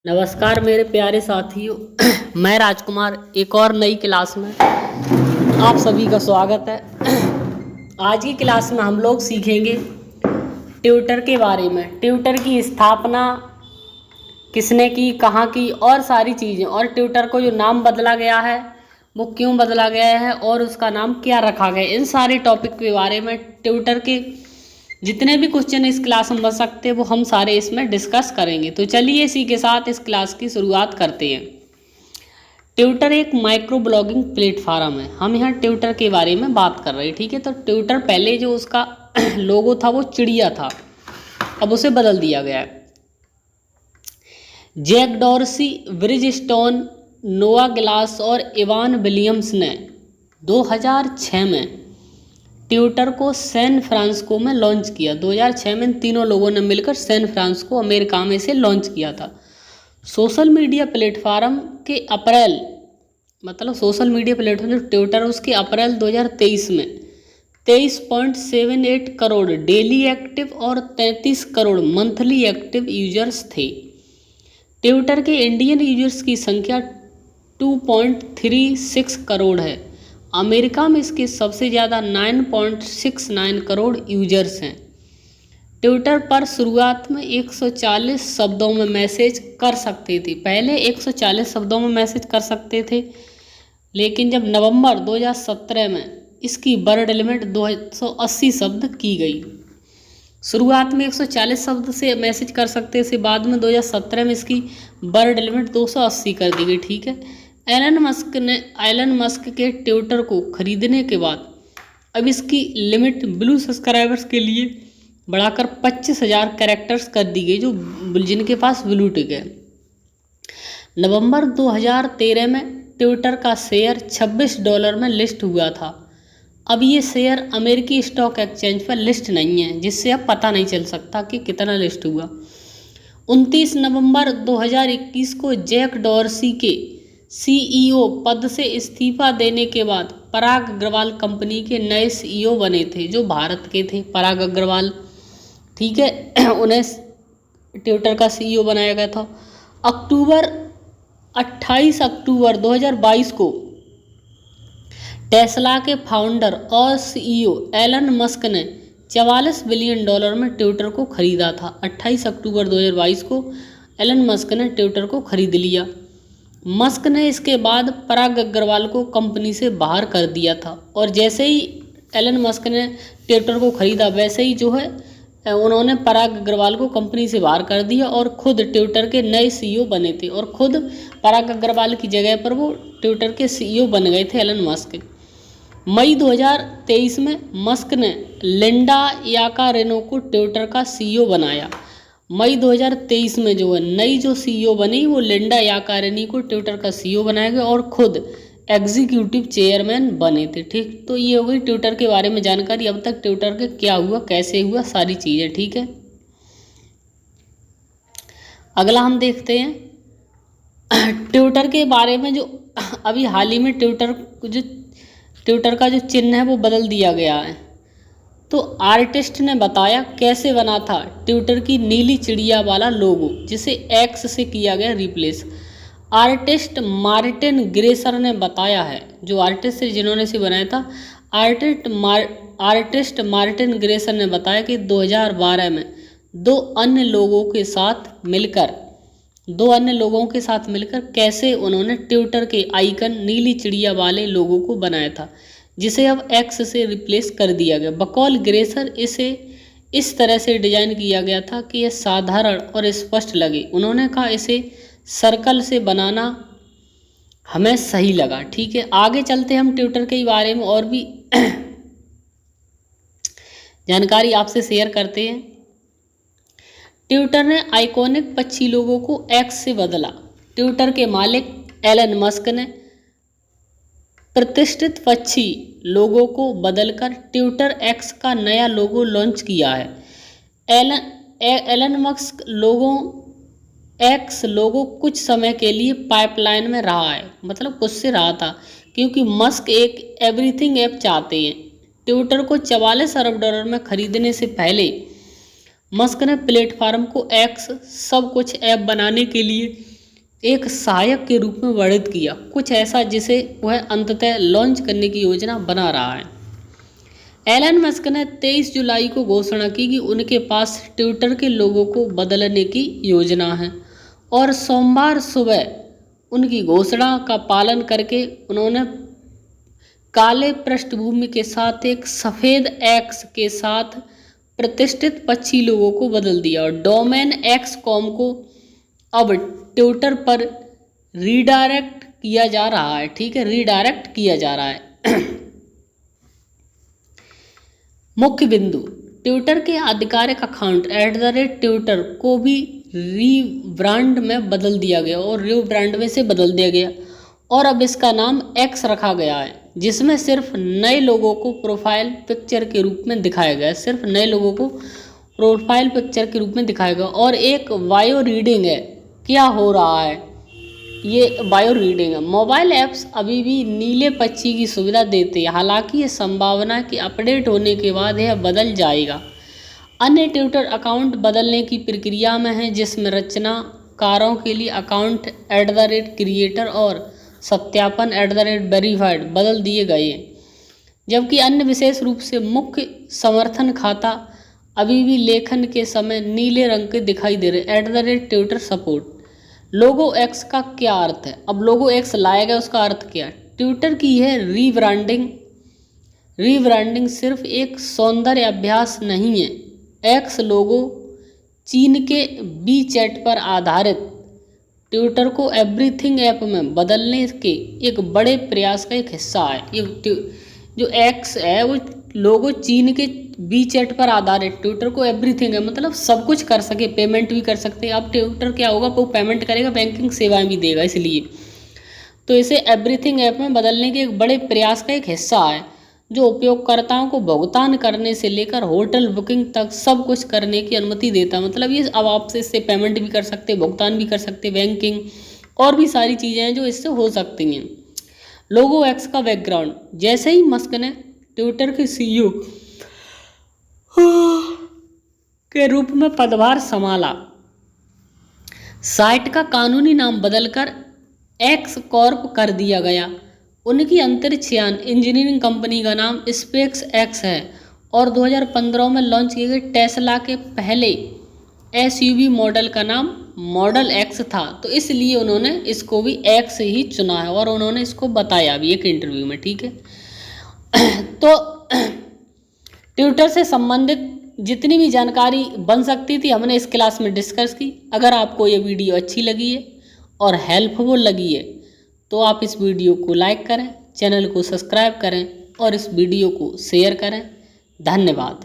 नमस्कार मेरे प्यारे साथियों। मैं राजकुमार एक और नई क्लास में आप सभी का स्वागत है। आज की क्लास में हम लोग सीखेंगे ट्विटर के बारे में। ट्विटर की स्थापना किसने की, कहाँ की और सारी चीज़ें, और ट्विटर को जो नाम बदला गया है वो क्यों बदला गया है और उसका नाम क्या रखा गया, इन सारे टॉपिक के बारे में, ट्विटर के जितने भी क्वेश्चन इस क्लास में बन सकते हैं वो हम सारे इसमें डिस्कस करेंगे। तो चलिए इसी के साथ इस क्लास की शुरुआत करते हैं। ट्विटर एक माइक्रो ब्लॉगिंग प्लेटफॉर्म है। हम यहाँ ट्विटर के बारे में बात कर रहे हैं, ठीक है। तो ट्विटर पहले जो उसका लोगो था वो चिड़िया था, अब उसे बदल दिया गया है। जैक डॉर्सी, ब्रिजस्टोन, नोआ ग्लास और इवान विलियम्स ने 2006 में ट्विटर को सैन फ्रांसिस्को में लॉन्च किया। 2006 में इन तीनों लोगों ने मिलकर सैन फ्रांसिस्को अमेरिका में इसे लॉन्च किया था। सोशल मीडिया प्लेटफॉर्म के सोशल मीडिया प्लेटफॉर्म जो ट्विटर उसके अप्रैल 2023 में 23.78 करोड़ डेली एक्टिव और 33 करोड़ मंथली एक्टिव यूजर्स थे। ट्विटर के इंडियन यूजर्स की संख्या 2.36 करोड़ है। अमेरिका में इसके सबसे ज़्यादा 9.69 करोड़ यूजर्स हैं। ट्विटर पर शुरुआत में 140 शब्दों में मैसेज कर सकते थे। पहले 140 शब्दों में मैसेज कर सकते थे, लेकिन जब नवंबर 2017 में इसकी वर्ड लिमिट 280 शब्द की गई। शुरुआत में 140 शब्द से मैसेज कर सकते थे, बाद में 2017 में इसकी वर्ड लिमिट 280 कर दी गई, ठीक है। एलन मस्क के ट्विटर को खरीदने के बाद अब इसकी लिमिट ब्लू सब्सक्राइबर्स के लिए बढ़ाकर 25,000 कैरेक्टर्स कर दी गई, जो जिनके पास ब्लू टिक है। नवंबर 2013 में ट्विटर का शेयर $26 में लिस्ट हुआ था। अब ये शेयर अमेरिकी स्टॉक एक्सचेंज पर लिस्ट नहीं है, जिससे अब पता नहीं चल सकता कि कितना लिस्ट हुआ। 29 नवंबर 2021 को जैक डॉर्सी के सीईओ पद से इस्तीफा देने के बाद पराग अग्रवाल कंपनी के नए सीईओ बने थे, जो भारत के थे, पराग अग्रवाल, ठीक है। उन्हें ट्विटर का सीईओ बनाया गया था। 28 अक्टूबर 2022 को टेस्ला के फाउंडर और सीईओ एलन मस्क ने $44 बिलियन में ट्विटर को खरीदा था। 28 अक्टूबर 2022 को एलन मस्क ने ट्विटर को खरीद लिया। मस्क ने इसके बाद पराग अग्रवाल को कंपनी से बाहर कर दिया था, और जैसे ही एलन मस्क ने ट्विटर को खरीदा वैसे ही जो है उन्होंने पराग अग्रवाल को कंपनी से बाहर कर दिया और खुद ट्विटर के नए सीईओ बने थे, और खुद पराग अग्रवाल की जगह पर वो ट्विटर के सीईओ बन गए थे, एलन मस्क। मई 2023 में मस्क ने लिंडा याकारिनो को ट्विटर का सीईओ बनाया। मई 2023 में जो है नई जो सीईओ बनी वो लिंडा याकारिनी को ट्विटर का सीईओ बनाया गया और खुद एग्जीक्यूटिव चेयरमैन बने थे, ठीक। तो ये हो गई ट्विटर के बारे में जानकारी। अब तक ट्विटर के क्या हुआ, कैसे हुआ, सारी चीज़ें, ठीक है। अगला हम देखते हैं ट्विटर के बारे में। जो अभी हाल ही में ट्विटर का जो चिन्ह है वो बदल दिया गया है। तो आर्टिस्ट ने बताया कैसे बना था ट्विटर की नीली चिड़िया वाला लोगो, जिसे एक्स से किया गया रिप्लेस। आर्टिस्ट मार्टिन ग्रेसर ने बताया है, जो आर्टिस्ट है जिन्होंने इसे बनाया था, आर्टिस्ट मार्टिन ग्रेसर ने बताया कि 2012 में दो अन्य लोगों के साथ मिलकर कैसे उन्होंने ट्विटर के आइकन नीली चिड़िया वाले लोगों को बनाया था, जिसे अब एक्स से रिप्लेस कर दिया गया। बकौल ग्रेसर इसे इस तरह से डिजाइन किया गया था कि यह साधारण और स्पष्ट लगे। उन्होंने कहा इसे सर्कल से बनाना हमें सही लगा, ठीक है। आगे चलते हम ट्विटर के बारे में और भी जानकारी आपसे शेयर करते हैं। ट्विटर ने आइकॉनिक पक्षी लोगों को एक्स से बदला। ट्विटर के मालिक एलन मस्क ने प्रतिष्ठित पक्षी लोगों को बदलकर ट्विटर एक्स का नया लोगो लॉन्च किया है। एलन मस्क एक्स लोगो कुछ समय के लिए पाइपलाइन में रहा है, मतलब कुछ से रहा था, क्योंकि मस्क एक एवरीथिंग ऐप चाहते हैं। ट्विटर को $44 अरब में खरीदने से पहले मस्क ने प्लेटफॉर्म को एक्स सब कुछ ऐप बनाने के लिए एक सहायक के रूप में वर्णित किया, कुछ ऐसा जिसे वह अंततः लॉन्च करने की योजना बना रहा है। एलन मस्क ने 23 जुलाई को घोषणा की कि उनके पास ट्विटर के लोगो को बदलने की योजना है और सोमवार सुबह उनकी घोषणा का पालन करके उन्होंने काले पृष्ठभूमि के साथ एक सफ़ेद एक्स के साथ प्रतिष्ठित पक्षी लोगों को बदल दिया और डोमेन एक्स.com को अब ट्विटर पर रीडायरेक्ट किया जा रहा है। ठीक है, रीडायरेक्ट किया जा रहा है। मुख्य बिंदु, ट्विटर के आधिकारिक अकाउंट @ट्विटर को भी रीब्रांड में बदल दिया गया और रीब्रांड में से बदल दिया गया और अब इसका नाम एक्स रखा गया है, जिसमें सिर्फ नए लोगों को प्रोफाइल पिक्चर के रूप में दिखाया गया है। सिर्फ नए लोगों को प्रोफाइल पिक्चर के रूप में दिखाया गया और एक बायो रीडिंग है। क्या हो रहा है, ये बायो रीडिंग है। मोबाइल ऐप्स अभी भी नीले पक्षी की सुविधा देते हैं, हालांकि ये संभावना कि अपडेट होने के बाद यह बदल जाएगा। अन्य ट्विटर अकाउंट बदलने की प्रक्रिया में है, जिसमें रचनाकारों के लिए अकाउंट @क्रिएटर और सत्यापन @वेरीफाइड बदल दिए गए हैं, जबकि अन्य विशेष रूप से मुख्य समर्थन खाता अभी भी लेखन के समय नीले रंग के दिखाई दे रहे। @Twitter support. लोगो एक्स का क्या अर्थ है? अब लोगो एक्स लाया गया, उसका अर्थ क्या है? ट्विटर की यह रीब्रांडिंग सिर्फ एक सौंदर्य अभ्यास नहीं है। एक्स लोगो चीन के वी चैट पर आधारित ट्विटर को एवरीथिंग ऐप में बदलने के एक बड़े प्रयास का एक हिस्सा है। ये जो एक्स है वो लोगो चीन के वी चैट पर आधारित ट्विटर को एवरीथिंग है, मतलब सब कुछ कर सके, पेमेंट भी कर सकते हैं। अब ट्विटर क्या होगा, वो पेमेंट करेगा, बैंकिंग सेवाएं भी देगा, इसलिए तो इसे एवरीथिंग ऐप में बदलने के एक बड़े प्रयास का एक हिस्सा है, जो उपयोगकर्ताओं को भुगतान करने से लेकर होटल बुकिंग तक सब कुछ करने की अनुमति देता है। मतलब ये अब आपसे इससे पेमेंट भी कर सकते, भुगतान भी कर सकते, बैंकिंग और भी सारी चीज़ें हैं जो इससे हो सकती हैं। लोगो एक्स का बैकग्राउंड, जैसे ही मस्क ने ट्विटर के CEO के रूप में पदभार संभाला, साइट का कानूनी नाम बदलकर एक्स कॉर्प कर दिया गया। उनकी अंतरिक्ष यान इंजीनियरिंग कंपनी का नाम स्पेस एक्स है और 2015 में लॉन्च किए गए टेस्ला के पहले SUV मॉडल का नाम मॉडल एक्स था, तो इसलिए उन्होंने इसको भी एक्स ही चुना है और उन्होंने इसको बताया भी एक इंटरव्यू में। ठीक है, तो ट्विटर से संबंधित जितनी भी जानकारी बन सकती थी हमने इस क्लास में डिस्कस की। अगर आपको ये वीडियो अच्छी लगी है और हेल्पफुल लगी है तो आप इस वीडियो को लाइक करें, चैनल को सब्सक्राइब करें और इस वीडियो को शेयर करें। धन्यवाद।